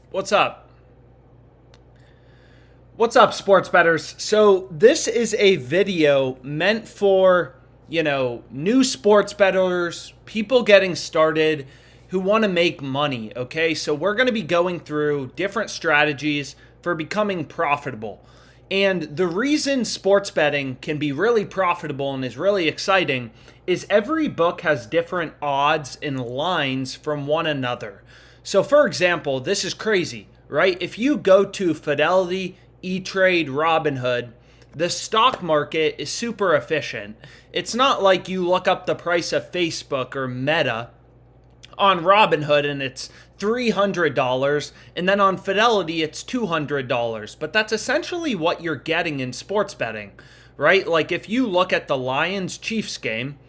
What's up? What's up, sports bettors? So, this is a video meant for, new sports bettors, people getting started who want to make money, okay? So, we're going to be going through different strategies for becoming profitable. And the reason sports betting can be really profitable and is really exciting is every book has different odds and lines from one another. So, for example, this is crazy, right? If you go to Fidelity, E-Trade, Robinhood, the stock market is super efficient. It's not like you look up the price of Facebook or Meta on Robinhood and it's $300, and then on Fidelity it's $200. But that's essentially what you're getting in sports betting, right? Like if you look at the Lions-Chiefs game,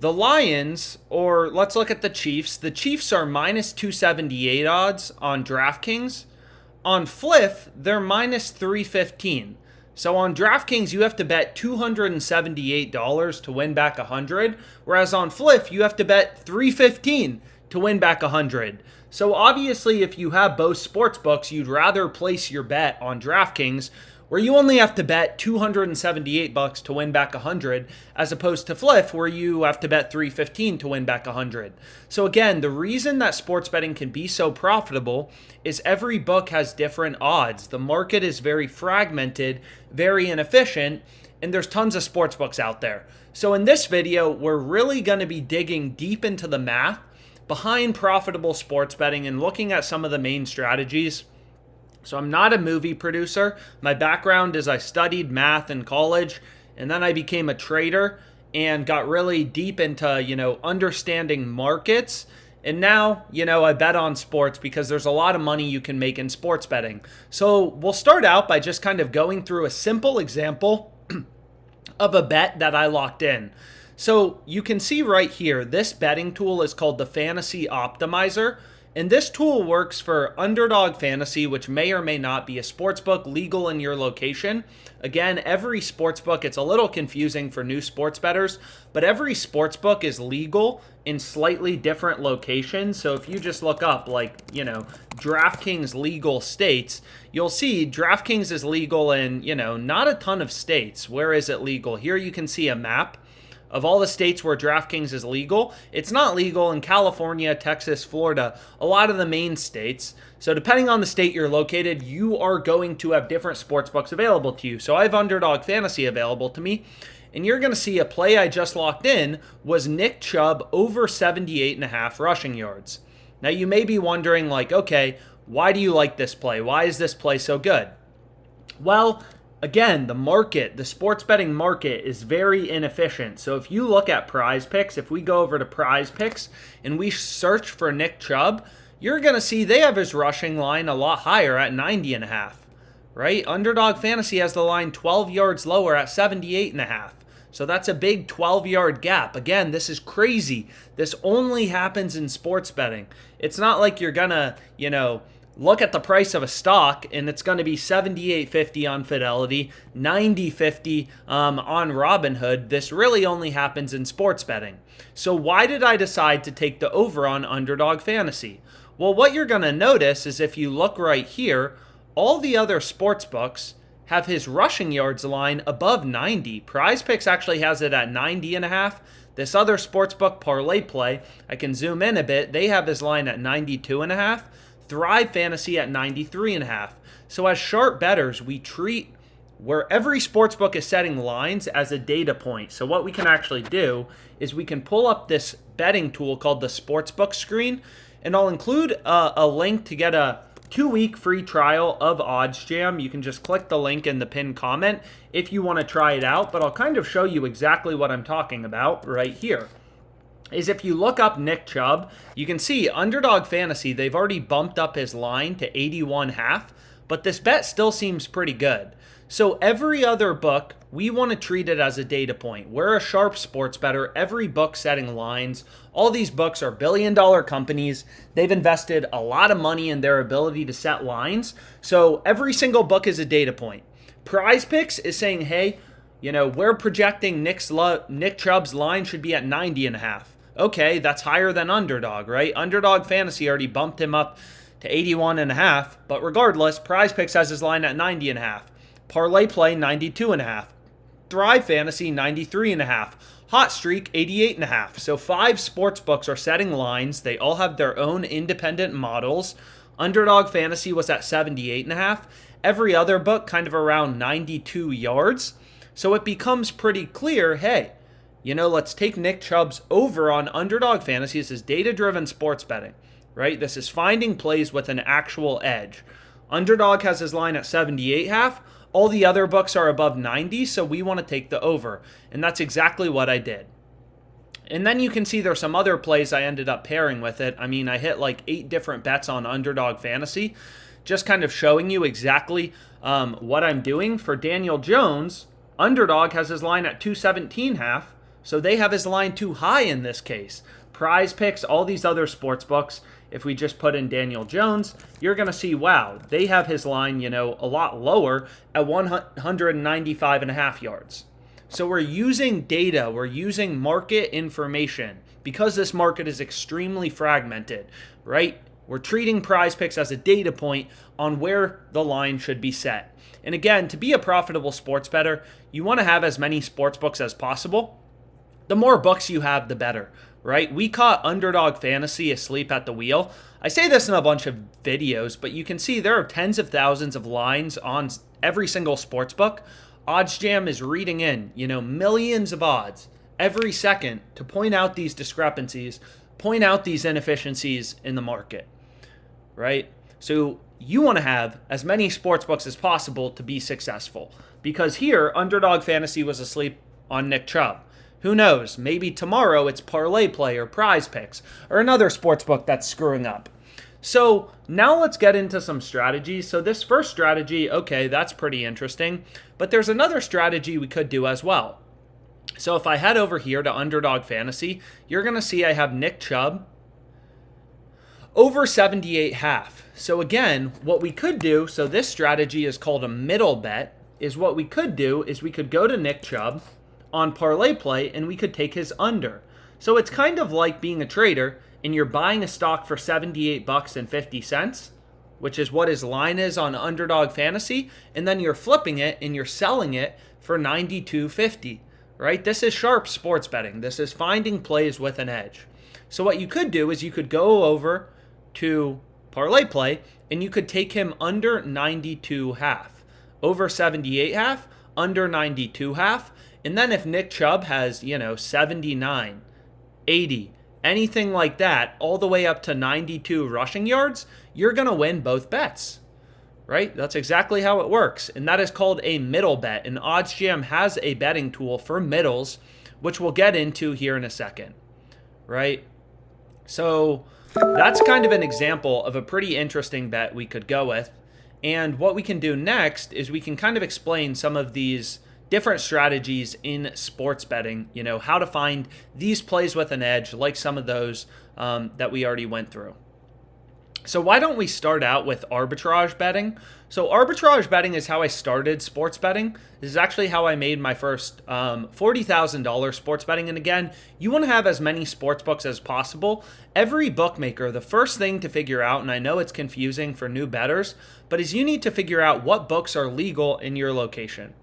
the Lions, or let's look at the Chiefs are minus 278 odds on DraftKings. On Fliff, they're minus 315. So on DraftKings, you have to bet $278 to win back 100, whereas on Fliff, you have to bet $315 to win back 100. So obviously, if you have both sports books, you'd rather place your bet on DraftKings, where you only have to bet $278 to win back 100, as opposed to Fliff, where you have to bet $315 to win back 100. So again, the reason that sports betting can be so profitable is every book has different odds. The market is very fragmented, very inefficient, and there's tons of sports books out there. So in this video, we're really going to be digging deep into the math behind profitable sports betting and looking at some of the main strategies. So I'm not a movie producer. My background is I studied math in college, and then I became a trader and got really deep into, understanding markets. And now, I bet on sports because there's a lot of money you can make in sports betting. So we'll start out by just kind of going through a simple example of a bet that I locked in. So you can see right here, this betting tool is called the Fantasy Optimizer. And this tool works for Underdog Fantasy, which may or may not be a sportsbook legal in your location. Again, every sportsbook, it's a little confusing for new sports bettors, but every sportsbook is legal in slightly different locations. So if you just look up DraftKings legal states, you'll see DraftKings is legal in, not a ton of states. Where is it legal? Here you can see a map of all the states where DraftKings is legal. It's not legal in California, Texas, Florida, a lot of the main states. So depending on the state you're located, you are going to have different sportsbooks available to you. So I have Underdog Fantasy available to me, and you're going to see a play I just locked in was Nick Chubb over 78.5 rushing yards. Now you may be wondering okay, why do you like this play? Why is this play so good? Well, again, the sports betting market is very inefficient. So if you look at PrizePicks, if we go over to PrizePicks and we search for Nick Chubb, you're going to see they have his rushing line a lot higher at 90.5, right? Underdog Fantasy has the line 12 yards lower at 78.5. So that's a big 12-yard gap. Again, this is crazy. This only happens in sports betting. It's not like you're going to, look at the price of a stock and it's going to be $78.50 on Fidelity, $90.50 on Robinhood. This really only happens in sports betting. So why did I decide to take the over on Underdog Fantasy? Well, what you're going to notice is if you look right here, all the other sports books have his rushing yards line above 90. PrizePicks actually has it at 90.5. This other sportsbook, Parlay Play, I can zoom in a bit. They have his line at 92.5. Thrive Fantasy at 93.5. So as sharp bettors, we treat where every sportsbook is setting lines as a data point. So what we can actually do is we can pull up this betting tool called the Sportsbook screen, and I'll include a link to get a 2-week free trial of OddsJam. You can just click the link in the pinned comment if you want to try it out, but I'll kind of show you exactly what I'm talking about right here. Is if you look up Nick Chubb, you can see Underdog Fantasy, they've already bumped up his line to 81.5, but this bet still seems pretty good. So every other book, we want to treat it as a data point. We're a sharp sports bettor, every book setting lines. All these books are billion-dollar companies. They've invested a lot of money in their ability to set lines. So every single book is a data point. PrizePicks is saying, hey, we're projecting Nick Chubb's line should be at 90.5. Okay, that's higher than Underdog, right? Underdog Fantasy already bumped him up to 81.5. But regardless, PrizePicks has his line at 90.5. Parlay Play 92.5. Thrive Fantasy 93.5. Hot Streak 88.5. So 5 sports books are setting lines. They all have their own independent models. Underdog Fantasy was at 78.5. Every other book kind of around 92 yards. So it becomes pretty clear, hey, let's take Nick Chubb's over on Underdog Fantasy. This is data-driven sports betting, right? This is finding plays with an actual edge. Underdog has his line at 78.5. All the other books are above 90, so we want to take the over. And that's exactly what I did. And then you can see there's some other plays I ended up pairing with it. I mean, I hit like 8 different bets on Underdog Fantasy, just kind of showing you exactly what I'm doing. For Daniel Jones, Underdog has his line at 217.5, so they have his line too high in this case. PrizePicks, all these other sports books, if we just put in Daniel Jones, you're going to see, wow, they have his line, a lot lower at 195.5 yards. So we're using data, we're using market information because this market is extremely fragmented, right? We're treating PrizePicks as a data point on where the line should be set. And again, to be a profitable sports bettor, you want to have as many sports books as possible. The more books you have, the better, right? We caught Underdog Fantasy asleep at the wheel. I say this in a bunch of videos, but you can see there are tens of thousands of lines on every single sports book. OddsJam is reading in, millions of odds every second to point out these discrepancies, point out these inefficiencies in the market, right? So you want to have as many sports books as possible to be successful, because here Underdog Fantasy was asleep on Nick Chubb. Who knows? Maybe tomorrow it's Parlay Play or PrizePicks or another sports book that's screwing up. So now let's get into some strategies. So this first strategy, okay, that's pretty interesting, but there's another strategy we could do as well. So if I head over here to Underdog Fantasy, you're going to see I have Nick Chubb over 78.5. So again, what we could do, so this strategy is called a middle bet, is what we could do is we could go to Nick Chubb on Parlay Play and we could take his under. So it's kind of like being a trader and you're buying a stock for $78.50, which is what his line is on Underdog Fantasy, and then you're flipping it and you're selling it for $92.50, right? This is sharp sports betting. This is finding plays with an edge. So what you could do is you could go over to Parlay Play and you could take him under 92.5, over 78.5, under 92.5. And then if Nick Chubb has, 79, 80, anything like that, all the way up to 92 rushing yards, you're going to win both bets, right? That's exactly how it works. And that is called a middle bet. And OddsJam has a betting tool for middles, which we'll get into here in a second, right? So that's kind of an example of a pretty interesting bet we could go with. And what we can do next is we can kind of explain some of these different strategies in sports betting, how to find these plays with an edge, like some of those that we already went through. So why don't we start out with arbitrage betting? So arbitrage betting is how I started sports betting. This is actually how I made my first $40,000 sports betting. And again, you want to have as many sports books as possible. Every bookmaker, the first thing to figure out, and I know it's confusing for new bettors, but is you need to figure out what books are legal in your location,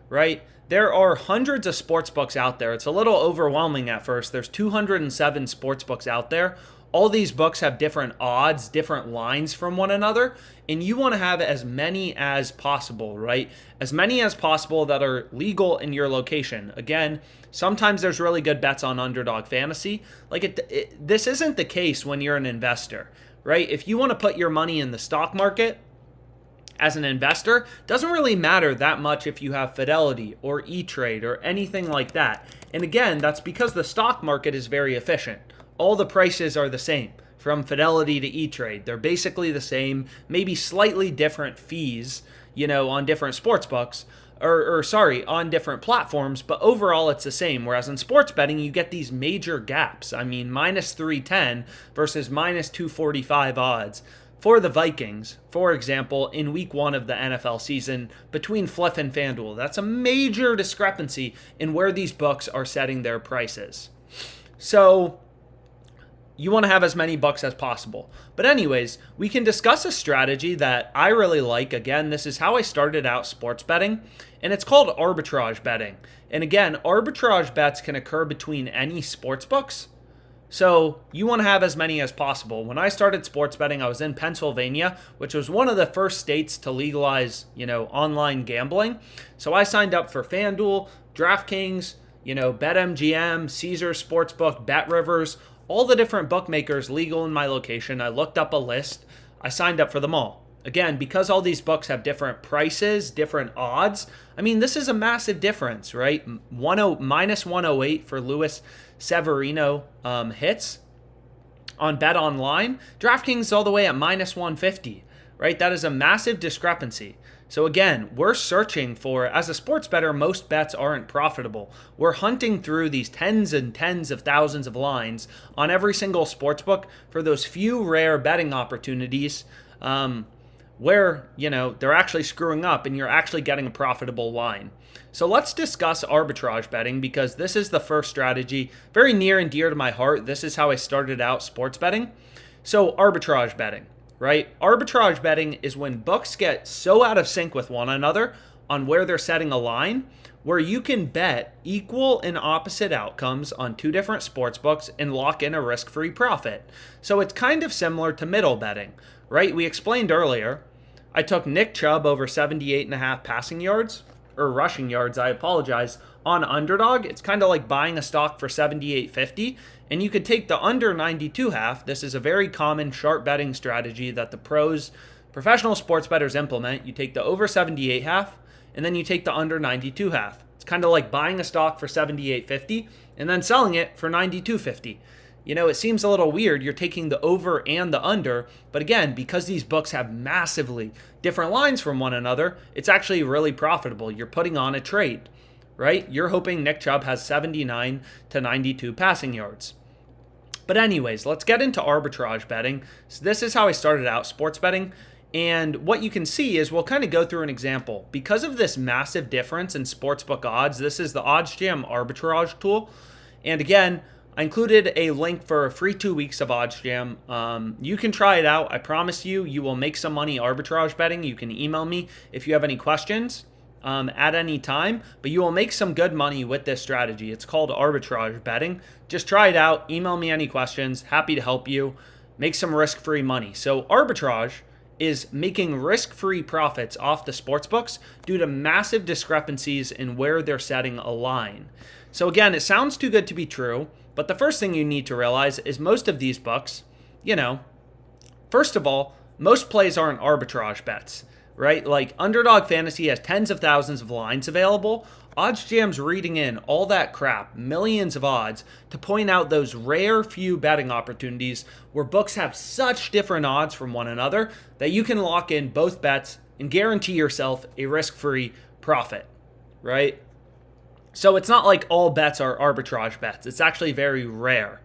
right? There are hundreds of sports books out there. It's a little overwhelming at first. There's 207 sports books out there. All these books have different odds, different lines from one another, and you want to have as many as possible, right? As many as possible that are legal in your location. Again, sometimes there's really good bets on Underdog Fantasy. This isn't the case when you're an investor, right? If you want to put your money in the stock market, as an investor, doesn't really matter that much if you have Fidelity or E-Trade or anything like that. And again, that's because the stock market is very efficient. All the prices are the same from Fidelity to E-Trade. They're basically the same, maybe slightly different fees, on different sports books on different platforms, but overall it's the same. Whereas in sports betting, you get these major gaps. I mean, minus 310 versus minus 245 odds for the Vikings, for example, in week 1 of the NFL season between Fliff and FanDuel. That's a major discrepancy in where these books are setting their prices. So you want to have as many bucks as possible. But anyways, we can discuss a strategy that I really like. Again, this is how I started out sports betting, and it's called arbitrage betting. And again, arbitrage bets can occur between any sports books. So you want to have as many as possible. When I started sports betting, I was in Pennsylvania, which was one of the first states to legalize, online gambling. So I signed up for FanDuel, DraftKings, BetMGM, Caesars Sportsbook, BetRivers, all the different bookmakers legal in my location. I looked up a list. I signed up for them all. Again, because all these books have different prices, different odds, this is a massive difference, right? Minus 108 for Luis Severino hits on Bet Online. DraftKings is all the way at minus 150, right? That is a massive discrepancy. So again, we're searching for, as a sports bettor, most bets aren't profitable. We're hunting through these tens and tens of thousands of lines on every single sports book for those few rare betting opportunities where, they're actually screwing up and you're actually getting a profitable line. So let's discuss arbitrage betting, because this is the first strategy, very near and dear to my heart. This is how I started out sports betting. So arbitrage betting. Right? Arbitrage betting is when books get so out of sync with one another on where they're setting a line, where you can bet equal and opposite outcomes on two different sports books and lock in a risk-free profit. So it's kind of similar to middle betting, right? We explained earlier, I took Nick Chubb over 78.5 passing yards, or rushing yards, I apologize, on Underdog. It's kind of like buying a stock for 78.50, and you could take the under 92.5. This is a very common sharp betting strategy that the professional sports bettors implement. You take the over 78.5, and then you take the under 92.5. It's kind of like buying a stock for 78.50 and then selling it for 92.50. It seems a little weird. You're taking the over and the under, but again, because these books have massively different lines from one another, it's actually really profitable. You're putting on a trade, right? You're hoping Nick Chubb has 79 to 92 passing yards. But anyways, let's get into arbitrage betting. So this is how I started out sports betting. And what you can see is we'll kind of go through an example. Because of this massive difference in sportsbook odds, this is the OddsJam arbitrage tool. And again, I included a link for a free 2 weeks of OddsJam. You can try it out. I promise you, you will make some money arbitrage betting. You can email me if you have any questions at any time, but you will make some good money with this strategy. It's called arbitrage betting. Just try it out. Email me any questions. Happy to help you make some risk-free money. So arbitrage is making risk-free profits off the sports books due to massive discrepancies in where they're setting a line. So again, it sounds too good to be true, but the first thing you need to realize is most of these books, first of all, most plays aren't arbitrage bets, right? Like Underdog Fantasy has tens of thousands of lines available. OddsJam's reading in all that crap, millions of odds, to point out those rare few betting opportunities where books have such different odds from one another that you can lock in both bets and guarantee yourself a risk-free profit, right? So it's not like all bets are arbitrage bets. It's actually very rare.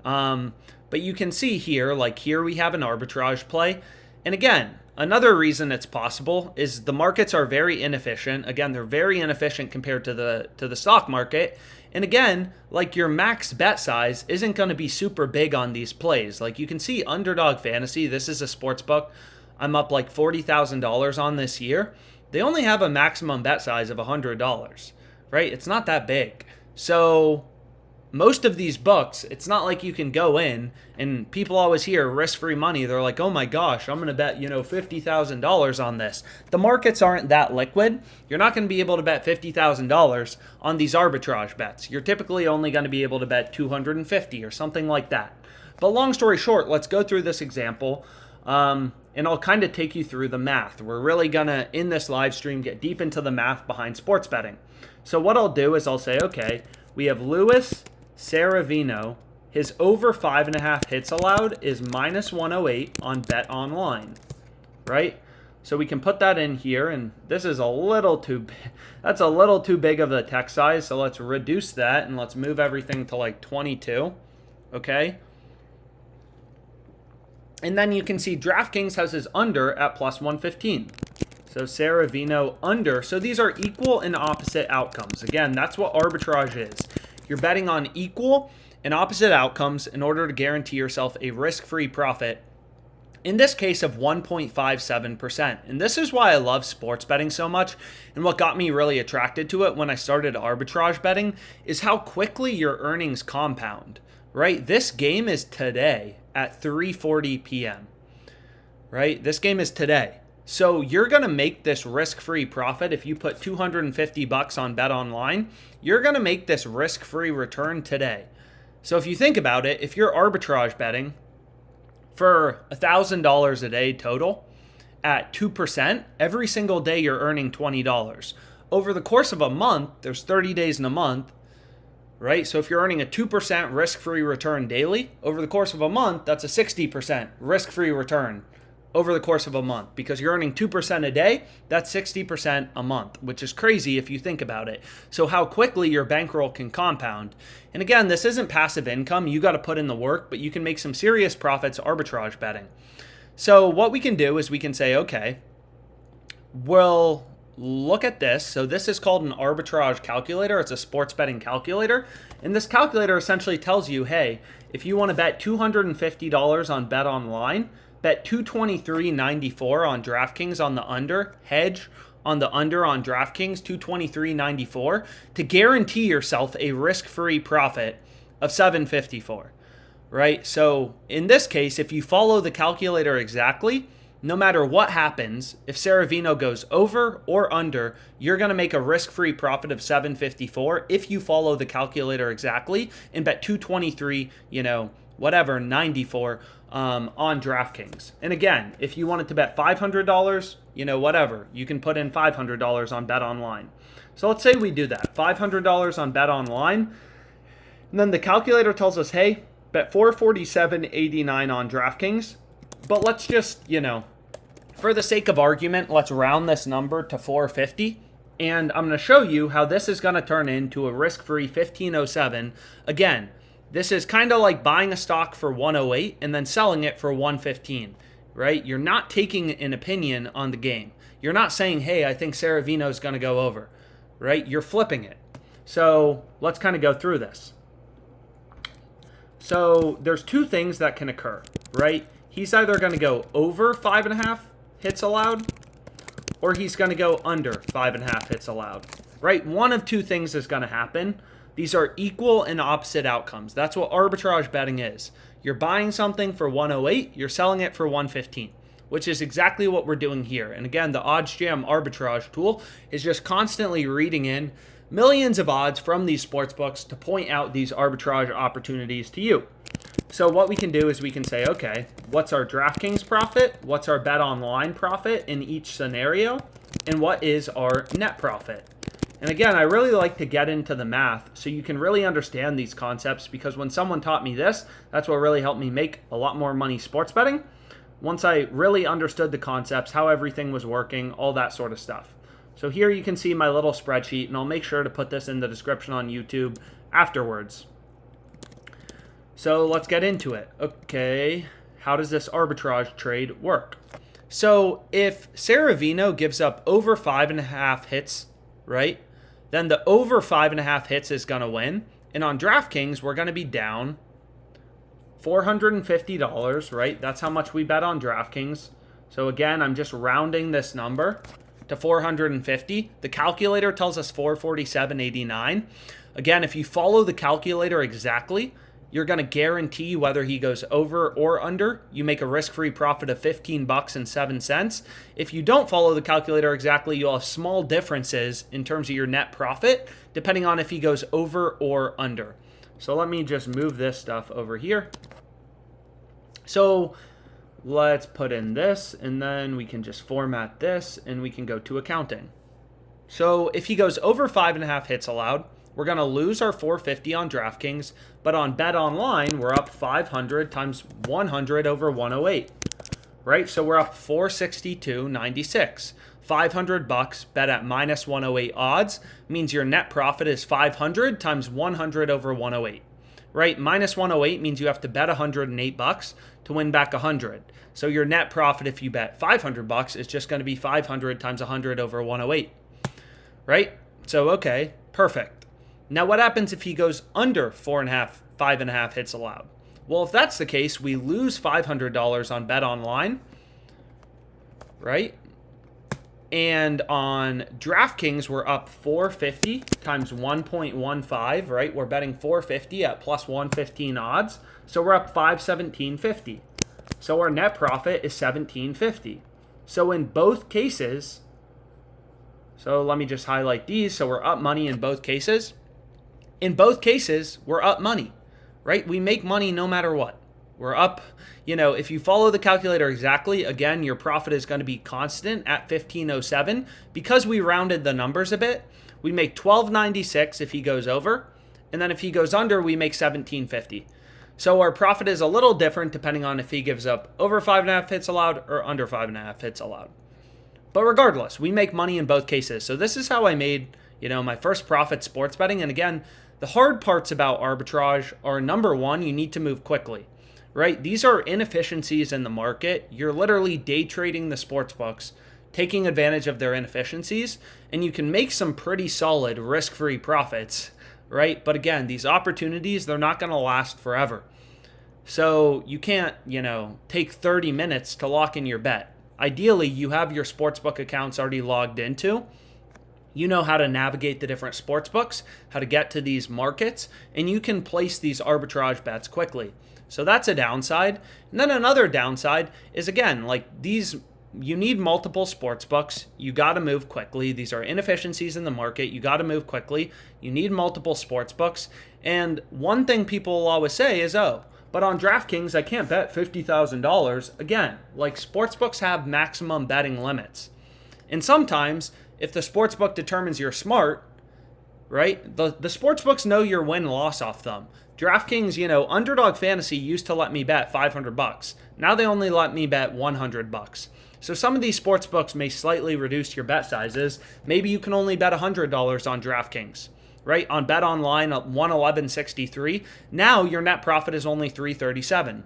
But you can see here, like here we have an arbitrage play. And again, another reason it's possible is the markets are very inefficient. Again, they're very inefficient compared to the stock market. And again, like your max bet size isn't going to be super big on these plays. Like you can see Underdog Fantasy, this is a sports book I'm up like $40,000 on this year. They only have a maximum bet size of $100. Right? It's not that big. So most of these books, it's not like you can go in and people always hear risk-free money. They're like, oh my gosh, I'm going to bet, $50,000 on this. The markets aren't that liquid. You're not going to be able to bet $50,000 on these arbitrage bets. You're typically only going to be able to bet $250 or something like that. But long story short, let's go through this example. And I'll kind of take you through the math. We're really going to, in this live stream, get deep into the math behind sports betting. So what I'll do is I'll say, okay, we have Luis Severino. His over 5.5 hits allowed is minus 108 on Bet Online, right? So we can put that in here, and this is a little too big of a text size, so let's reduce that, and let's move everything to like 22, okay? And then you can see DraftKings has his under at plus 115. So Severino under. So these are equal and opposite outcomes. Again, that's what arbitrage is. You're betting on equal and opposite outcomes in order to guarantee yourself a risk-free profit, in this case of 1.57%. And this is why I love sports betting so much, and what got me really attracted to it when I started arbitrage betting is how quickly your earnings compound, right? This game is today at 3:40 p.m., right? This game is today. So you're going to make this risk-free profit. If you put $250 on BetOnline, you're going to make this risk-free return today. So if you think about it, if you're arbitrage betting for $1,000 a day total at 2%, every single day you're earning $20. Over the course of a month, there's 30 days in a month, right? So if you're earning a 2% risk-free return daily, over the course of a month, that's a 60% risk-free return over the course of a month, because you're earning 2% a day, that's 60% a month, which is crazy if you think about it. So how quickly your bankroll can compound. And again, this isn't passive income. You got to put in the work, but you can make some serious profits arbitrage betting. So what we can do is we can say, okay, we'll look at this. So this is called an arbitrage calculator. It's a sports betting calculator. And this calculator essentially tells you, hey, if you want to bet $250 on BetOnline, bet $223.94 on DraftKings on the under, hedge on the under on DraftKings, $223.94, to guarantee yourself a risk-free profit of $754, right? So in this case, if you follow the calculator exactly, no matter what happens, if Saravino goes over or under, you're going to make a risk-free profit of $754 if you follow the calculator exactly and bet $223, 94 on DraftKings. And again, if you wanted to bet $500, whatever, you can put in $500 on BetOnline. So let's say we do that, $500 on BetOnline, and then the calculator tells us, hey, bet $447.89 on DraftKings. But let's just, for the sake of argument, let's round this number to $450. And I'm going to show you how this is going to turn into a risk-free $15.07. Again, this is kind of like buying a stock for $108 and then selling it for $115, right? You're not taking an opinion on the game. You're not saying, hey, I think Saravino is going to go over, right? You're flipping it. So let's kind of go through this. So there's two things that can occur, right? He's either going to go over 5.5 hits allowed, or he's going to go under 5.5 hits allowed, right? One of two things is going to happen. These are equal and opposite outcomes. That's what arbitrage betting is. You're buying something for $108, you're selling it for $115, which is exactly what we're doing here. And again, the OddsJam arbitrage tool is just constantly reading in millions of odds from these sportsbooks to point out these arbitrage opportunities to you. So what we can do is we can say, okay, what's our DraftKings profit? What's our BetOnline profit in each scenario? And what is our net profit? And again, I really like to get into the math so you can really understand these concepts, because when someone taught me this, that's what really helped me make a lot more money sports betting. Once I really understood the concepts, how everything was working, all that sort of stuff. So here you can see my little spreadsheet, and I'll make sure to put this in the description on YouTube afterwards. So let's get into it. Okay, how does this arbitrage trade work? So if Saravino gives up over 5.5 hits, right, then the over 5.5 hits is going to win. And on DraftKings, we're going to be down $450, right? That's how much we bet on DraftKings. So again, I'm just rounding this number to 450. The calculator tells us 447.89. Again, if you follow the calculator exactly, you're going to guarantee whether he goes over or under. You make a risk-free profit of $15.07. If you don't follow the calculator exactly, you'll have small differences in terms of your net profit, depending on if he goes over or under. So let me just move this stuff over here. So let's put in this, and then we can just format this, and we can go to accounting. So if he goes over 5.5 hits allowed, we're going to lose our 450 on DraftKings, but on BetOnline, we're up 500 times 100 over 108, right? So we're up 462.96. $500 bet at minus 108 odds means your net profit is 500 times 100 over 108, right? Minus 108 means you have to bet $108 to win back 100. So your net profit, if you bet $500, is just going to be 500 times 100 over 108, right? So, okay, perfect. Now, what happens if he goes under 4.5, 5.5 hits allowed? Well, if that's the case, we lose $500 on Bet Online, right? And on DraftKings, we're up 450 times 1.15, right? We're betting 450 at plus 115 odds. So we're up 517.50. So our net profit is 17.50. So in both cases, so let me just highlight these. So we're up money in both cases. In both cases, we're up money, right? We make money no matter what. We're up, if you follow the calculator exactly, again, your profit is going to be constant at 1507. Because we rounded the numbers a bit, we make 1296 if he goes over. And then if he goes under, we make 1750. So our profit is a little different depending on if he gives up over 5.5 hits allowed or under 5.5 hits allowed. But regardless, we make money in both cases. So this is how I made, my first profit sports betting. And again, the hard parts about arbitrage are, number one, you need to move quickly, right? These are inefficiencies in the market. You're literally day trading the sports books, taking advantage of their inefficiencies, and you can make some pretty solid risk-free profits, right? But again, these opportunities, they're not going to last forever. So you can't, take 30 minutes to lock in your bet. Ideally, you have your sportsbook accounts already logged into. You know how to navigate the different sports books, how to get to these markets, and you can place these arbitrage bets quickly. So that's a downside. And then another downside is, again, you need multiple sports books. You got to move quickly. These are inefficiencies in the market. You got to move quickly. You need multiple sports books. And one thing people will always say is, but on DraftKings, I can't bet $50,000. Again, sports books have maximum betting limits. And sometimes, if the sportsbook determines you're smart, right, the sportsbooks know your win-loss off them. DraftKings, Underdog Fantasy used to let me bet $500. Now they only let me bet $100. So some of these sportsbooks may slightly reduce your bet sizes. Maybe you can only bet $100 on DraftKings, right? On Bet Online, 111.63. Now your net profit is only $337.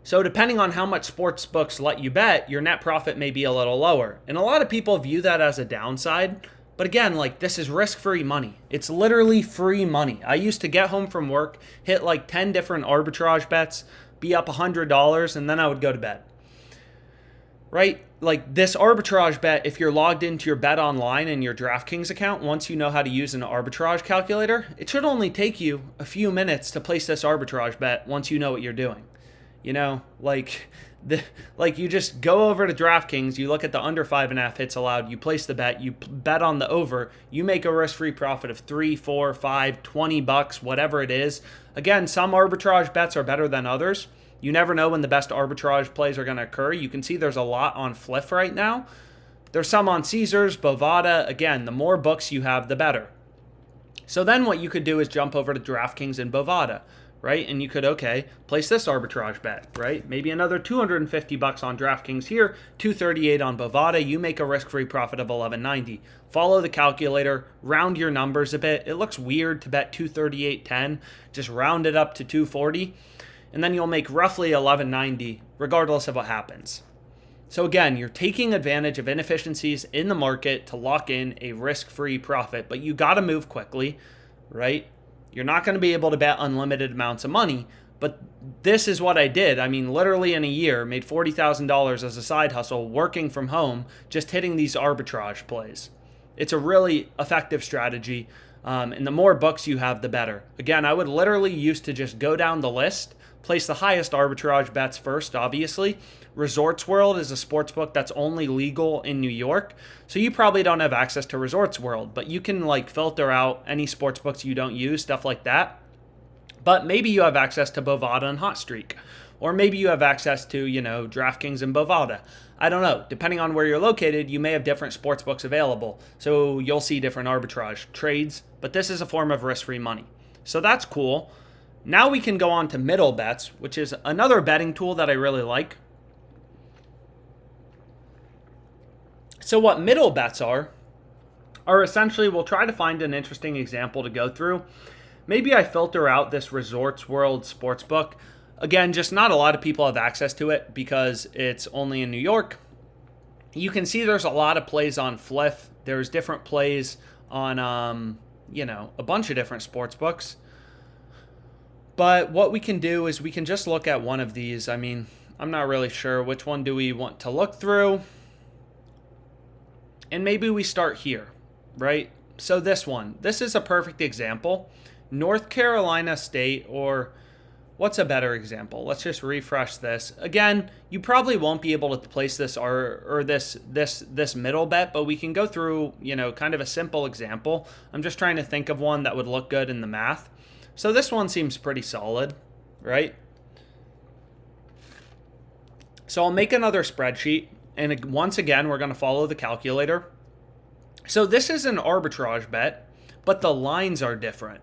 So depending on how much sports books let you bet, your net profit may be a little lower. And a lot of people view that as a downside. But again, this is risk-free money. It's literally free money. I used to get home from work, hit 10 different arbitrage bets, be up $100, and then I would go to bed. Right? This arbitrage bet, if you're logged into your Bet Online and your DraftKings account, once you know how to use an arbitrage calculator, it should only take you a few minutes to place this arbitrage bet once you know what you're doing. You just go over to DraftKings, you look at the under 5.5 hits allowed, you place the bet, you bet on the over, you make a risk-free profit of $3, $4, $5, $20, whatever it is. Again, some arbitrage bets are better than others. You never know when the best arbitrage plays are going to occur. You can see there's a lot on Fliff right now. There's some on Caesars, Bovada. Again, the more books you have, the better. So then what you could do is jump over to DraftKings and Bovada, right? And you could, place this arbitrage bet, right? Maybe another $250 on DraftKings here, $238 on Bovada. You make a risk-free profit of $11.90. Follow the calculator, round your numbers a bit. It looks weird to bet $238.10. Just round it up to $240, and then you'll make roughly $11.90 regardless of what happens. So again, you're taking advantage of inefficiencies in the market to lock in a risk-free profit, but you got to move quickly, right? You're not going to be able to bet unlimited amounts of money, but this is what I did. I mean, literally in a year, made $40,000 as a side hustle, working from home, just hitting these arbitrage plays. It's a really effective strategy, and the more books you have, the better. Again, I would literally used to just go down the list, place the highest arbitrage bets first, obviously. Resorts World is a sports book that's only legal in New York, so you probably don't have access to Resorts World, but you can filter out any sports books you don't use, stuff like that. But maybe you have access to Bovada and Hot Streak, or maybe you have access to, DraftKings and Bovada. I don't know. Depending on where you're located, you may have different sports books available, so you'll see different arbitrage trades, but this is a form of risk-free money. So that's cool. Now we can go on to middle bets, which is another betting tool that I really like. So what middle bets are essentially, we'll try to find an interesting example to go through. Maybe I filter out this Resorts World Sportsbook. Again, just not a lot of people have access to it because it's only in New York. You can see there's a lot of plays on Fliff. There's different plays on, a bunch of different sports books. But what we can do is we can just look at one of these. I mean, I'm not really sure which one do we want to look through. And maybe we start here, right? So this is a perfect example. North Carolina State, or what's a better example? Let's just refresh this. Again, you probably won't be able to place this or this middle bet, but we can go through, kind of a simple example. I'm just trying to think of one that would look good in the math. So this one seems pretty solid, right? So I'll make another spreadsheet, and once again, we're going to follow the calculator. So this is an arbitrage bet, but the lines are different,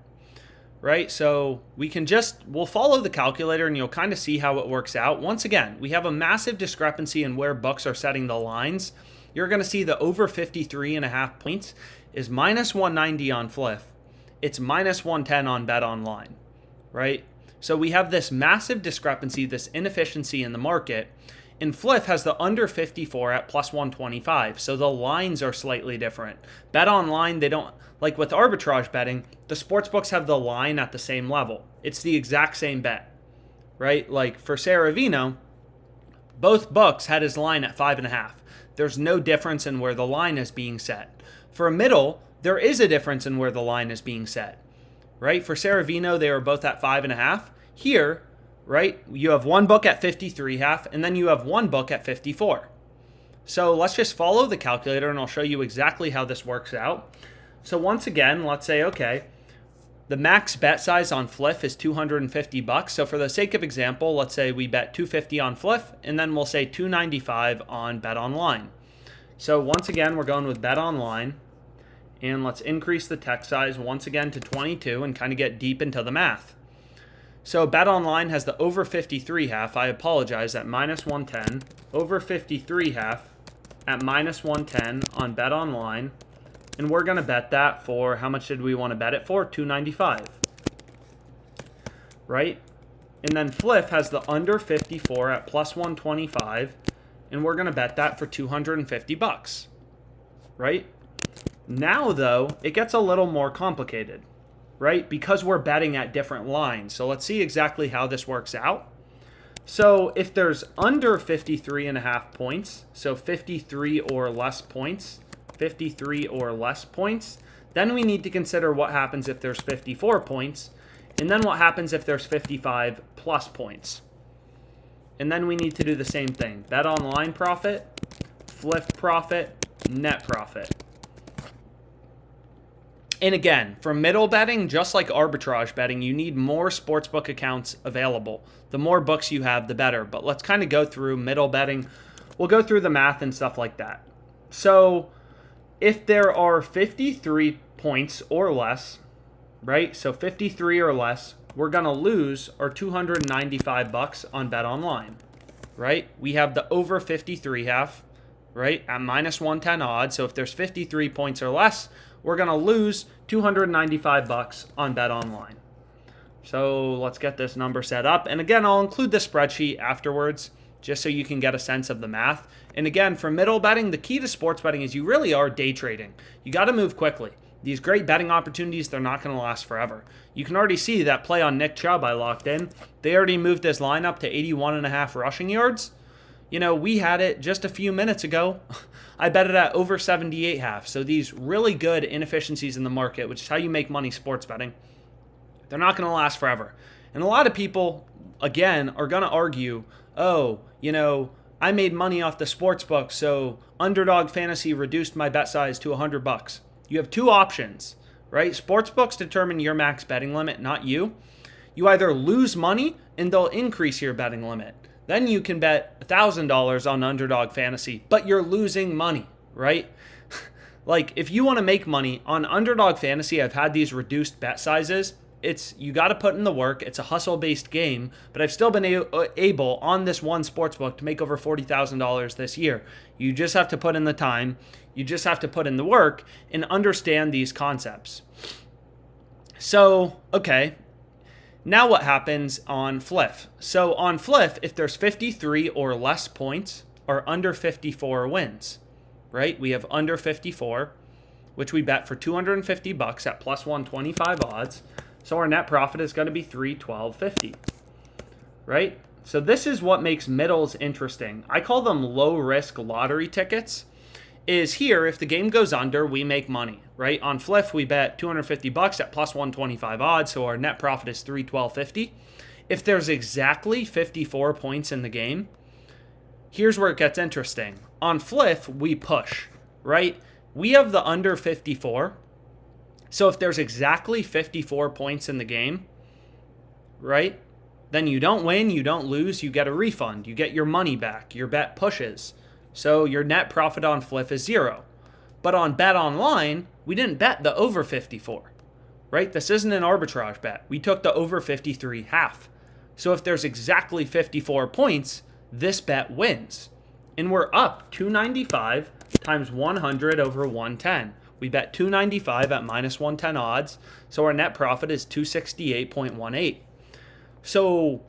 right? So we'll follow the calculator, and you'll kind of see how it works out. Once again, we have a massive discrepancy in where books are setting the lines. You're going to see the over 53.5 points is minus 190 on Fliff. It's minus 110 on BetOnline, right? So we have this massive discrepancy, this inefficiency in the market. And Fliff has the under 54 at plus 125. So the lines are slightly different. BetOnline, they don't, like with arbitrage betting, the sportsbooks have the line at the same level. It's the exact same bet, right? Like for Saravino, both books had his line at 5.5. There's no difference in where the line is being set. For a middle, there is a difference in where the line is being set, right? For Saravino, they were both at 5.5. Here, right, you have one book at 53.5, and then you have one book at 54. So let's just follow the calculator, and I'll show you exactly how this works out. So once again, let's say, okay, the max bet size on Fliff is $250. So for the sake of example, let's say we bet $250 on Fliff, and then we'll say $295 on BetOnline. So once again, we're going with BetOnline. And let's increase the text size once again to 22 and kind of get deep into the math. So BetOnline has the over 53.5. I apologize, at minus 110. Over 53.5 at minus 110 on BetOnline. And we're going to bet that for, how much did we want to bet it for? $295. Right? And then Fliff has the under 54 at plus 125. And we're going to bet that for $250. Right? Now, though, it gets a little more complicated, right? Because we're betting at different lines. So let's see exactly how this works out. So if there's under 53.5 points, so 53 or less points, then we need to consider what happens if there's 54 points, and then what happens if there's 55 plus points. And then we need to do the same thing. BetOnline profit, Fliff profit, net profit. And again, for middle betting, just like arbitrage betting, you need more sportsbook accounts available. The more books you have, the better. But let's kind of go through middle betting. We'll go through the math and stuff like that. So if there are 53 points or less, right? So 53 or less, we're going to lose our $295 on BetOnline, right? We have the over 53.5, right, at minus 110 odds. So if there's 53 points or less, we're going to lose $295 on BetOnline. So let's get this number set up. And again, I'll include the spreadsheet afterwards just so you can get a sense of the math. And again, for middle betting, the key to sports betting is you really are day trading. You got to move quickly. These great betting opportunities, they're not going to last forever. You can already see that play on Nick Chubb I locked in. They already moved this line up to 81.5 rushing yards. We had it just a few minutes ago. I bet it at over 78.5. So these really good inefficiencies in the market, which is how you make money sports betting, they're not going to last forever. And a lot of people, again, are going to argue, oh, I made money off the sports book, so Underdog Fantasy reduced my bet size to $100. You have two options, right? Sportsbooks determine your max betting limit, not you. You either lose money and they'll increase your betting limit. Then you can bet $1,000 on Underdog Fantasy, but you're losing money, right? Like, if you want to make money on Underdog Fantasy, I've had these reduced bet sizes. You got to put in the work. It's a hustle-based game, but I've still been able on this one sportsbook to make over $40,000 this year. You just have to put in the time. You just have to put in the work and understand these concepts. So, okay. Now what happens on Fliff? So on Fliff, if there's 53 or less points, or under 54 wins, right? We have under 54. which we bet for $250 at plus 125 odds. So our net profit is going to be $312.50, right? So this is what makes middles interesting. I call them low-risk lottery tickets. Is here, if the game goes under, we make money, right? On Fliff, we bet $250 at plus 125 odds, so our net profit is $312.50. If there's exactly 54 points in the game, here's where it gets interesting. On Fliff, we push, right? We have the under 54. So if there's exactly 54 points in the game, right, then you don't win, you don't lose, you get a refund. You get your money back. Your bet pushes. So your net profit on Fliff is 0. But on Bet Online, we didn't bet the over 54, right? This isn't an arbitrage bet. We took the over 53 half. So if there's exactly 54 points, this bet wins. And we're up 295 times 100 over 110. We bet 295 at minus 110 odds. So our net profit is 268.18. So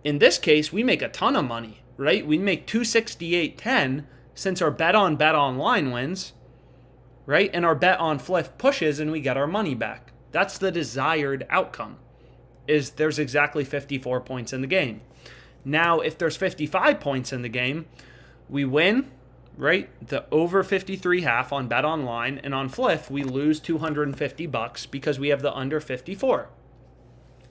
in this case, we make a ton of money, right? We make 268.10 since our bet on Bet Online wins, right? And our bet on Fliff pushes and we get our money back. That's the desired outcome, is there's exactly 54 points in the game. Now, if there's 55 points in the game, we win, right? The over 53 half on Bet Online, and on Fliff, we lose $250 because we have the under 54.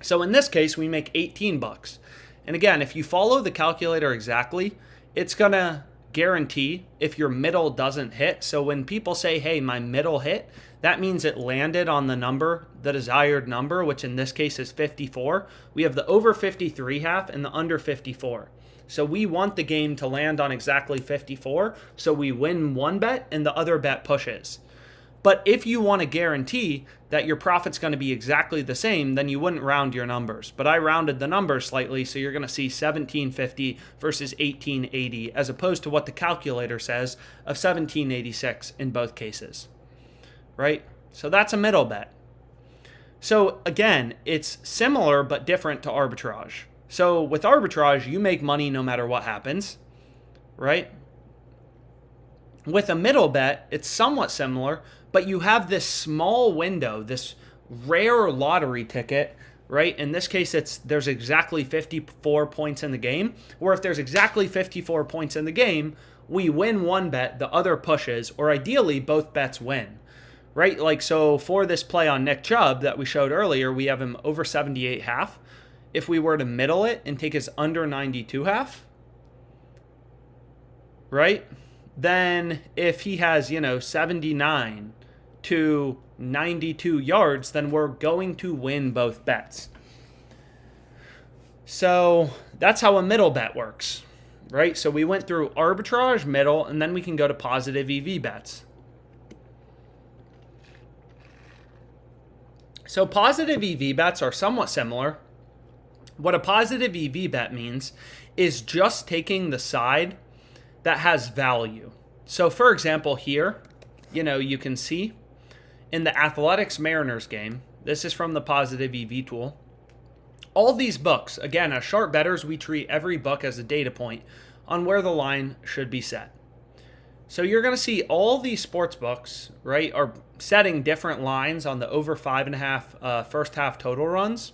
So in this case, we make $18. And again, if you follow the calculator exactly, it's going to guarantee if your middle doesn't hit. So when people say, hey, my middle hit, that means it landed on the number, the desired number, which in this case is 54. We have the over 53 half and the under 54. So we want the game to land on exactly 54. So we win one bet and the other bet pushes. But if you want to guarantee that your profit's going to be exactly the same, then you wouldn't round your numbers. But I rounded the numbers slightly, so you're going to see 1750 versus 1880, as opposed to what the calculator says of 1786 in both cases, right? So that's a middle bet. So again, it's similar but different to arbitrage. So with arbitrage, you make money no matter what happens, right? With a middle bet, it's somewhat similar, but you have this small window, this rare lottery ticket, right? In this case, there's exactly 54 points in the game, or if there's exactly 54 points in the game, we win one bet, the other pushes, or ideally both bets win, right? Like, so for this play on Nick Chubb that we showed earlier, we have him over 78 half. If we were to middle it and take his under 92 half, right? Then if he has, 79 to 92 yards, then we're going to win both bets. So that's how a middle bet works, right? So we went through arbitrage, middle, and then we can go to positive EV bets. So positive EV bets are somewhat similar. What a positive EV bet means is just taking the side that has value. So for example here, you can see in the Athletics Mariners game, this is from the positive EV tool. All these books, again, as sharp bettors, we treat every book as a data point on where the line should be set. So you're going to see all these sports books, right, are setting different lines on the over 5.5 first half total runs.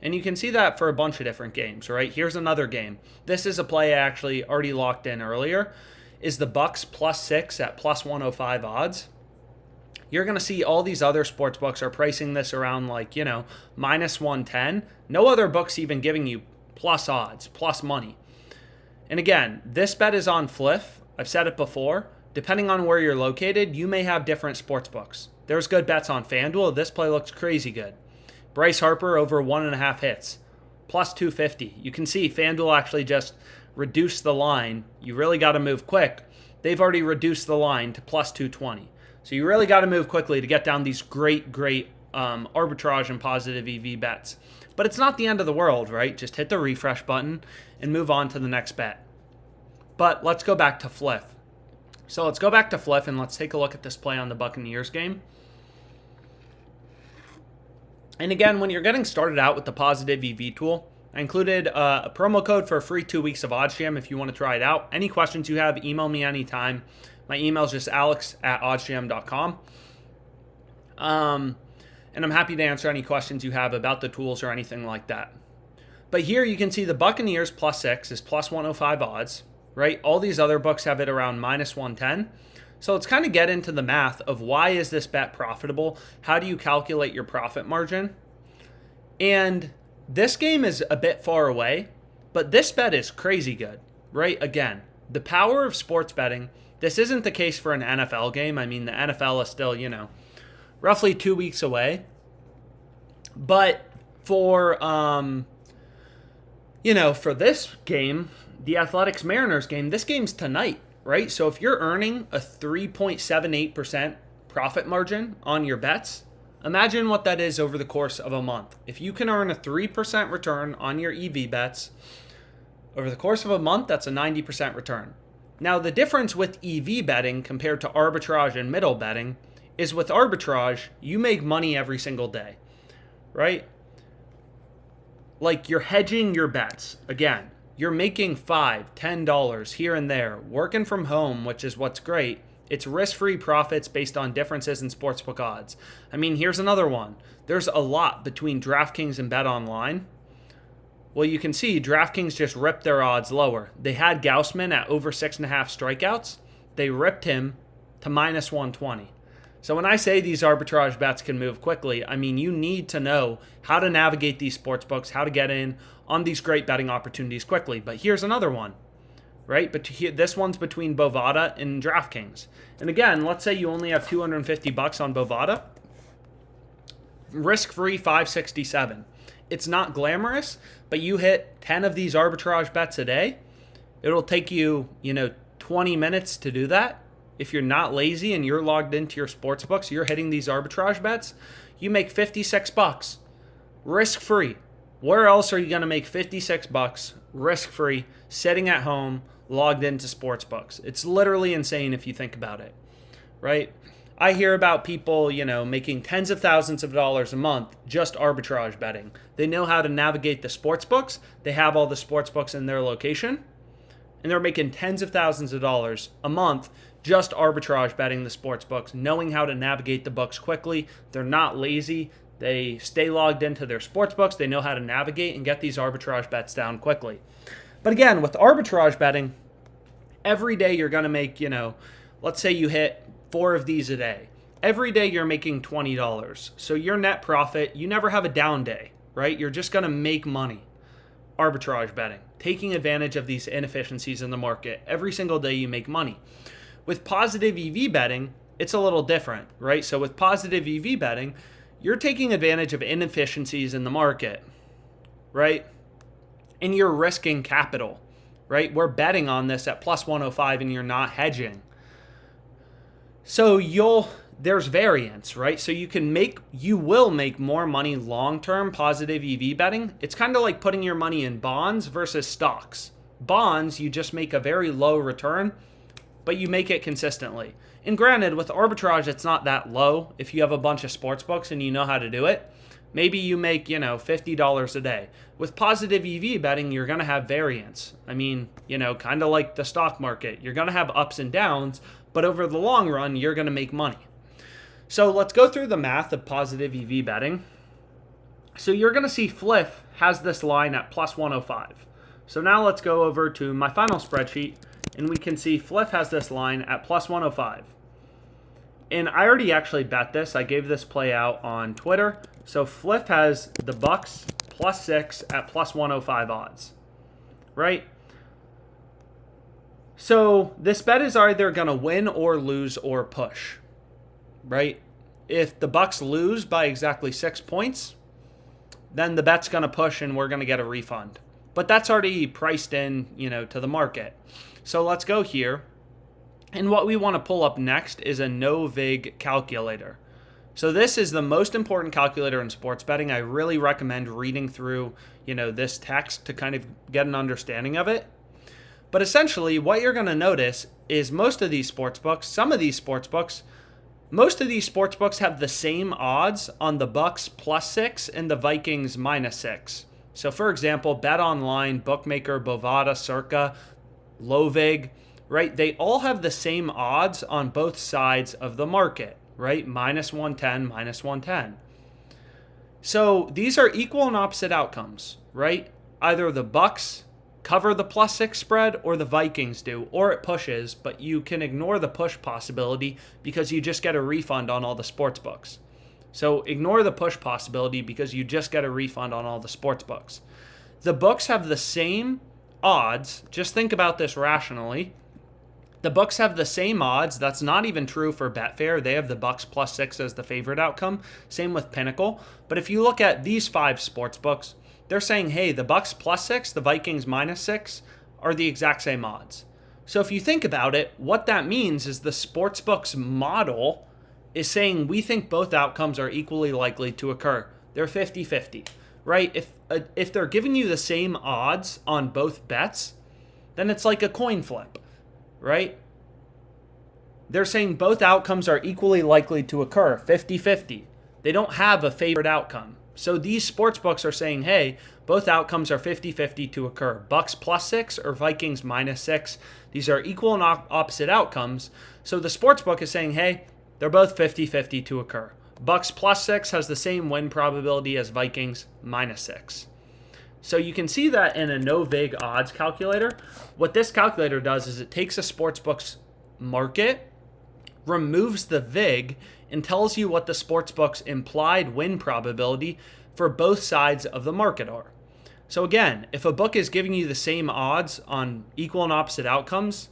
And you can see that for a bunch of different games, right? Here's another game. This is a play I actually already locked in earlier, is the Bucks +6 at plus 105 odds. You're going to see all these other sports books are pricing this around minus 110. No other book's even giving you plus odds, plus money. And again, this bet is on Fliff. I've said it before. Depending on where you're located, you may have different sports books. There's good bets on FanDuel. This play looks crazy good. Bryce Harper over 1.5 hits, plus 250. You can see FanDuel actually just reduced the line. You really got to move quick. They've already reduced the line to plus 220. So you really got to move quickly to get down these great arbitrage and positive EV bets. But it's not the end of the world, right? Just hit the refresh button and move on to the next bet. But let's go back to Fliff. So let's go back to Fliff and let's take a look at this play on the Buccaneers game. And again, when you're getting started out with the positive EV tool, I included a promo code for a free 2 weeks of OddsJam if you want to try it out. Any questions you have, email me anytime. My email is just alex@oddsjam.com. And I'm happy to answer any questions you have about the tools or anything like that. But here you can see the Buccaneers +6 is plus 105 odds, right? All these other books have it around minus 110. So let's kind of get into the math of why is this bet profitable? How do you calculate your profit margin? And this game is a bit far away, but this bet is crazy good, right? Again, the power of sports betting. This isn't the case for an NFL game. I mean, the NFL is still, roughly 2 weeks away. But for, for this game, the Athletics Mariners game, this game's tonight, right? So if you're earning a 3.78% profit margin on your bets, imagine what that is over the course of a month. If you can earn a 3% return on your EV bets over the course of a month, that's a 90% return. Now, the difference with EV betting compared to arbitrage and middle betting is with arbitrage, you make money every single day, right? Like you're hedging your bets. Again, you're making $5, $10 here and there, working from home, which is what's great. It's risk-free profits based on differences in sportsbook odds. I mean, here's another one. There's a lot between DraftKings and BetOnline. Well, you can see DraftKings just ripped their odds lower. They had Gaussman at over 6.5 strikeouts. They ripped him to minus 120. So when I say these arbitrage bets can move quickly, I mean you need to know how to navigate these sportsbooks, how to get in on these great betting opportunities quickly. But here's another one, right? But this one's between Bovada and DraftKings. And again, let's say you only have $250 on Bovada. Risk-free 567. It's not glamorous, but you hit 10 of these arbitrage bets a day. It'll take you, 20 minutes to do that. If you're not lazy and you're logged into your sports books, you're hitting these arbitrage bets, you make $56 risk-free. Where else are you going to make $56 risk-free sitting at home logged into sports books? It's literally insane if you think about it, right? I hear about people, making tens of thousands of dollars a month just arbitrage betting. They know how to navigate the sports books. They have all the sports books in their location, and they're making tens of thousands of dollars a month just arbitrage betting the sports books, knowing how to navigate the books quickly. They're not lazy. They stay logged into their sports books. They know how to navigate and get these arbitrage bets down quickly. But again, with arbitrage betting, every day you're going to make, let's say you hit 4 of these a day. Every day you're making $20. So your net profit, you never have a down day, right? You're just going to make money. Arbitrage betting, taking advantage of these inefficiencies in the market. Every single day you make money. With positive EV betting, it's a little different, right? So with positive EV betting, you're taking advantage of inefficiencies in the market, right? And you're risking capital, right? We're betting on this at plus 105 and you're not hedging. So there's variance, right? So you will make more money long-term positive EV betting. It's kind of like putting your money in bonds versus stocks. Bonds, you just make a very low return, but you make it consistently. And granted, with arbitrage, it's not that low. If you have a bunch of sports books and you know how to do it, maybe you make, $50 a day. With positive EV betting, you're going to have variance. I mean, kind of like the stock market. You're going to have ups and downs, but over the long run, you're going to make money. So let's go through the math of positive EV betting. So you're going to see Fliff has this line at plus 105. So now let's go over to my final spreadsheet, and we can see Fliff has this line at plus 105. And I already actually bet this. I gave this play out on Twitter. So Fliff has the Bucks +6 at plus 105 odds, right? So this bet is either going to win or lose or push, right? If the Bucks lose by exactly 6 points, then the bet's going to push and we're going to get a refund. But that's already priced in, to the market. So let's go here. And what we want to pull up next is a no-vig calculator. So this is the most important calculator in sports betting. I really recommend reading through, this text to kind of get an understanding of it. But essentially, what you're going to notice is most of these sportsbooks have the same odds on the Bucks +6 and the Vikings -6. So for example, BetOnline, Bookmaker, Bovada, Circa, Lovig, right? They all have the same odds on both sides of the market, right? Minus 110, minus 110. So these are equal and opposite outcomes, right? Either the Bucks cover the +6 spread or the Vikings do, or it pushes, but you can ignore the push possibility because you just get a refund on all the sports books. So ignore the push possibility because you just get a refund on all the sports books. The books have the same odds. Just think about this rationally. The books have the same odds. That's not even true for Betfair. They have the Bucks +6 as the favorite outcome. Same with Pinnacle. But if you look at these 5 sports books, they're saying, hey, the Bucks +6, the Vikings -6 are the exact same odds. So if you think about it, what that means is the sportsbooks model is saying we think both outcomes are equally likely to occur. They're 50-50, right? If they're giving you the same odds on both bets, then it's like a coin flip, right? They're saying both outcomes are equally likely to occur, 50-50. They don't have a favored outcome. So these sports books are saying, hey, both outcomes are 50-50 to occur. Bucks +6 or Vikings -6. These are equal and opposite outcomes. So the sports book is saying, hey, they're both 50-50 to occur. Bucks +6 has the same win probability as Vikings -6. So you can see that in a no vig odds calculator. What this calculator does is it takes a sportsbook's market, removes the vig, and tells you what the sportsbook's implied win probability for both sides of the market are. So again, if a book is giving you the same odds on equal and opposite outcomes,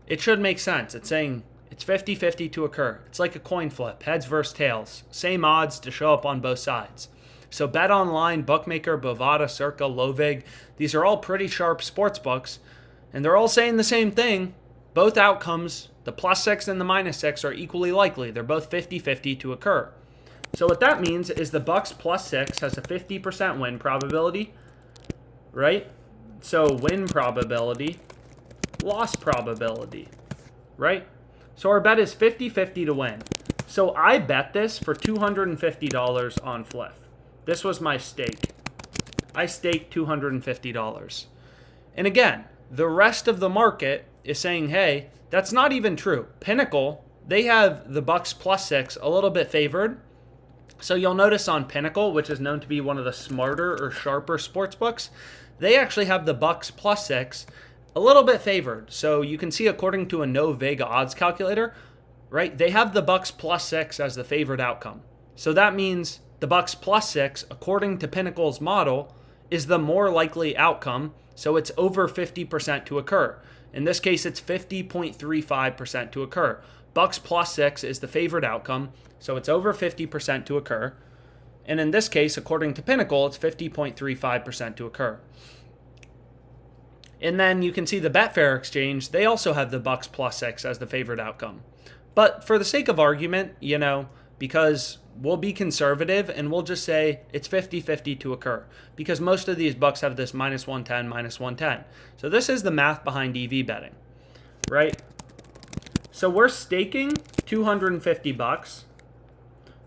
it should make sense. It's saying it's 50-50 to occur. It's like a coin flip, heads versus tails. Same odds to show up on both sides. So Bet Online, Bookmaker, Bovada, Circa, Lovig, these are all pretty sharp sports books, and they're all saying the same thing. Both outcomes, the +6 and the -6, are equally likely. They're both 50-50 to occur. So what that means is the Bucks +6 has a 50% win probability, right? So win probability, loss probability, right? So our bet is 50-50 to win. So I bet this for $250 on Fliff. This was my stake. I staked $250. And again, the rest of the market is saying, hey, that's not even true. Pinnacle, they have the Bucks +6 a little bit favored. So you'll notice on Pinnacle, which is known to be one of the smarter or sharper sports books, they actually have the Bucks +6 a little bit favored. So you can see according to a no vig odds calculator, right? They have the Bucks +6 as the favored outcome. So that means the Bucks +6, according to Pinnacle's model, is the more likely outcome. So it's over 50% to occur. In this case, it's 50.35% to occur. Bucks +6 is the favored outcome, so it's over 50% to occur. And in this case, according to Pinnacle, it's 50.35% to occur. And then you can see the Betfair exchange, they also have the Bucks +6 as the favored outcome. But for the sake of argument, because we'll be conservative and we'll just say it's 50-50 to occur, because most of these books have this -110, -110. So this is the math behind EV betting, right? So we're staking $250.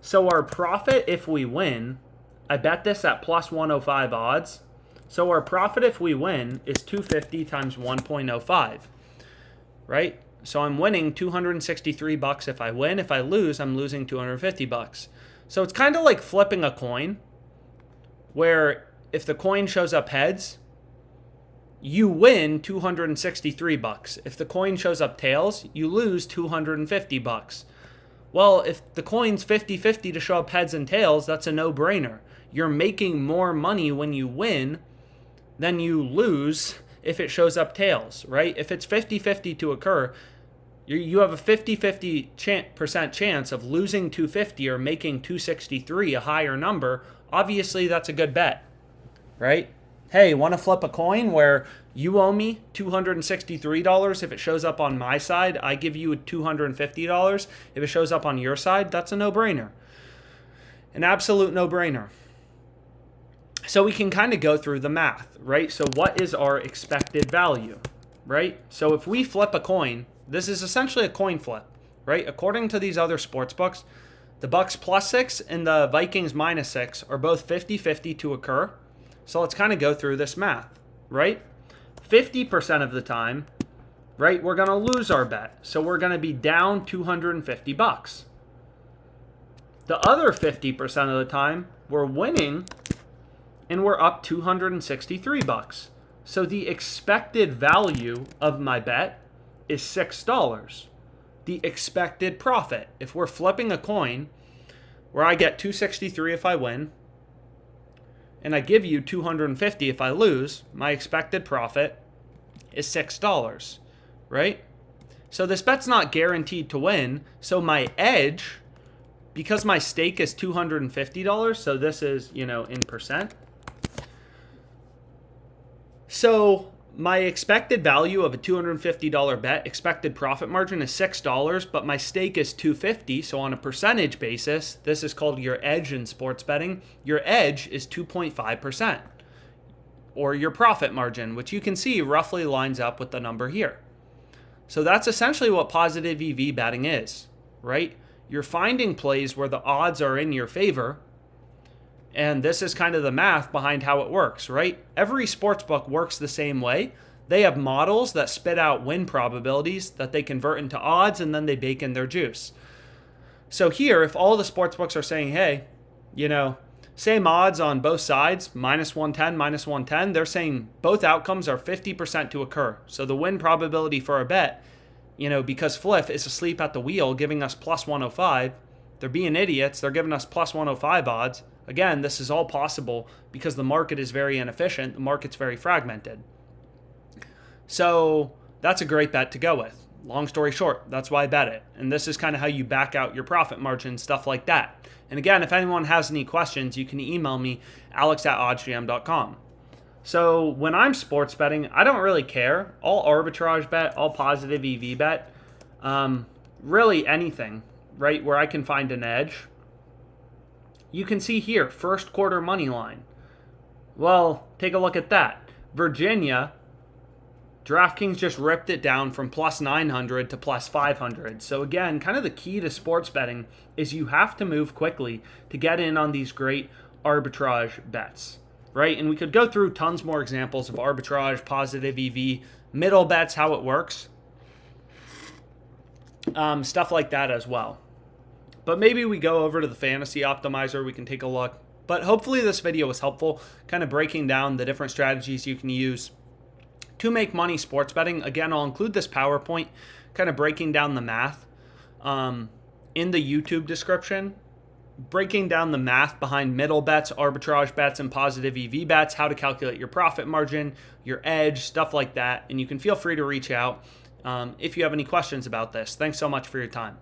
So our profit if we win, I bet this at +105 odds. So our profit if we win is 250 times 1.05, right? So I'm winning $263 if I win. If I lose, I'm losing $250. So it's kind of like flipping a coin, where if the coin shows up heads, you win $263. If the coin shows up tails, you lose $250. Well, if the coin's 50-50 to show up heads and tails, that's a no-brainer. You're making more money when you win than you lose if it shows up tails, right? If it's 50-50 to occur, you have a 50-50% chance of losing 250 or making 263, a higher number. Obviously, that's a good bet, right? Hey, want to flip a coin where you owe me $263 if it shows up on my side? I give you $250 if it shows up on your side? That's a no-brainer. An absolute no-brainer. So we can kind of go through the math, right? So what is our expected value, right? So if we flip a coin, this is essentially a coin flip, right? According to these other sports books, the Bucks +6 and the Vikings -6 are both 50-50 to occur. So let's kind of go through this math, right? 50% of the time, right, we're going to lose our bet. So we're going to be down $250. The other 50% of the time, we're winning and we're up $263. So the expected value of my bet is $6. The expected profit, if we're flipping a coin where I get 263 if I win, and I give you 250 if I lose, my expected profit is $6, right? So this bet's not guaranteed to win. So my edge, because my stake is $250, so this is, in percent. So my expected value of a $250 bet, expected profit margin is $6, but my stake is $250. So on a percentage basis, this is called your edge in sports betting. Your edge is 2.5%, or your profit margin, which you can see roughly lines up with the number here. So that's essentially what positive EV betting is, right? You're finding plays where the odds are in your favor. And this is kind of the math behind how it works, right? Every sportsbook works the same way. They have models that spit out win probabilities that they convert into odds, and then they bake in their juice. So here, if all the sportsbooks are saying, hey, same odds on both sides, -110, -110, they're saying both outcomes are 50% to occur. So the win probability for a bet, because Fliff is asleep at the wheel giving us +105, they're being idiots, they're giving us +105 odds. Again, this is all possible because the market is very inefficient, the market's very fragmented. So that's a great bet to go with. Long story short, that's why I bet it. And this is kind of how you back out your profit margin, stuff like that. And again, if anyone has any questions, you can email me, alex@oddsjam.com. So when I'm sports betting, I don't really care. I'll arbitrage bet, I'll positive EV bet, really anything, right, where I can find an edge. You can see here, first quarter money line. Well, take a look at that. Virginia, DraftKings just ripped it down from +900 to +500. So again, kind of the key to sports betting is you have to move quickly to get in on these great arbitrage bets, right? And we could go through tons more examples of arbitrage, positive EV, middle bets, how it works, stuff like that as well. But maybe we go over to the fantasy optimizer, we can take a look. But hopefully this video was helpful, kind of breaking down the different strategies you can use to make money sports betting. Again, I'll include this PowerPoint, kind of breaking down the math in the YouTube description, breaking down the math behind middle bets, arbitrage bets, and positive EV bets, how to calculate your profit margin, your edge, stuff like that. And you can feel free to reach out if you have any questions about this. Thanks so much for your time.